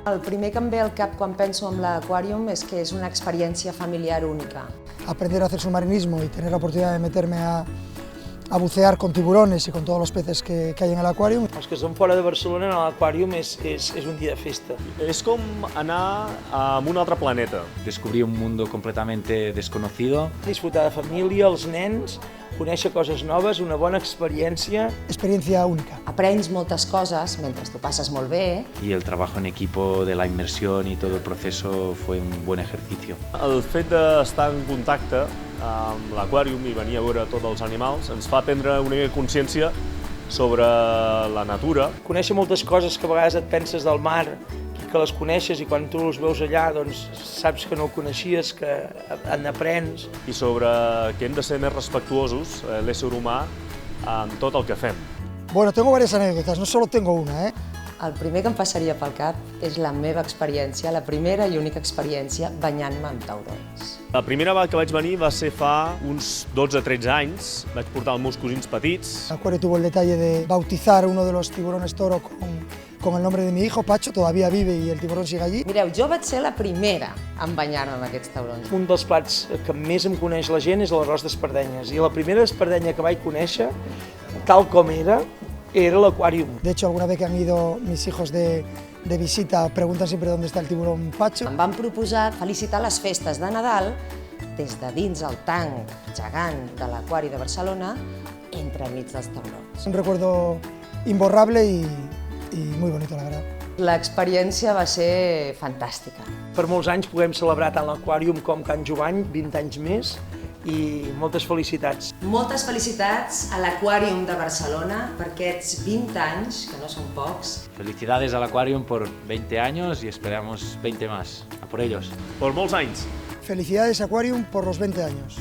El primer que em ve al cap quan penso en l'aquàrium és que és una experiència familiar única. Aprender a hacer submarinismo y tener la oportunidad de meterme a bucear con tiburones y con todos los peces que hay en el acuario. Els que són fora de Barcelona, en l'aquàrium és un dia de festa. És com anar a un altre planeta. Descubrir un mundo completamente desconocido. Disfrutar de família, els nens, conèixer coses noves, una bona experiència. Experiencia única. Aprens moltes coses mentre t'ho passes molt bé. Y el trabajo en equipo de la inmersión y todo el proceso fue un buen ejercicio. El fet d'estar en contacte amb l'aquàrium i venir a veure tots els animals ens fa prendre una mica consciència sobre la natura. Conèixer moltes coses que a vegades et penses del mar, que les coneixes i quan tu els veus allà doncs saps que no ho coneixies, que n'aprens. I sobre que hem de ser més respectuosos, l'ésser humà, amb tot el que fem. Bueno, tengo varias anécdotas, no solo tengo una, El primer que em passaria pel cap és la meva experiència, la primera i única experiència banyant-me amb taurons. La primera vegada que vaig venir va ser fa uns 12-13 anys. Vaig portar els meus cosins petits. El acuario tuvo el detalle de bautizar uno de los tiburones toro con el nombre de mi hijo, Pacho, todavía vive y el tiburón sigue allí. Mireu, jo vaig ser la primera en banyar-me amb aquests taurons. Un dels plats que més em coneix la gent és l'arròs d'espardenyes. I la primera espardenya que vaig conèixer, tal com era l'aquàrium. De hecho, alguna vez que han ido mis hijos de visita, preguntan siempre dónde está el tiburón Pacho. Em van proposar felicitar les festes de Nadal des de dins el tanc gegant de l'aquari de Barcelona, entremig dels taurons. Un recuerdo imborrable y muy bonito, la verdad. L'experiència va ser fantàstica. Per molts anys puguem celebrar tant l'aquàrium com Can Jovany, 20 anys més, i moltes felicitats. Moltes felicitats a l'Aquàrium de Barcelona per aquests 20 anys, que no són pocs. Felicidades al Aquarium por 20 años y esperamos 20 más. A por ellos. Per molts anys. Felicidades Aquarium por los 20 años.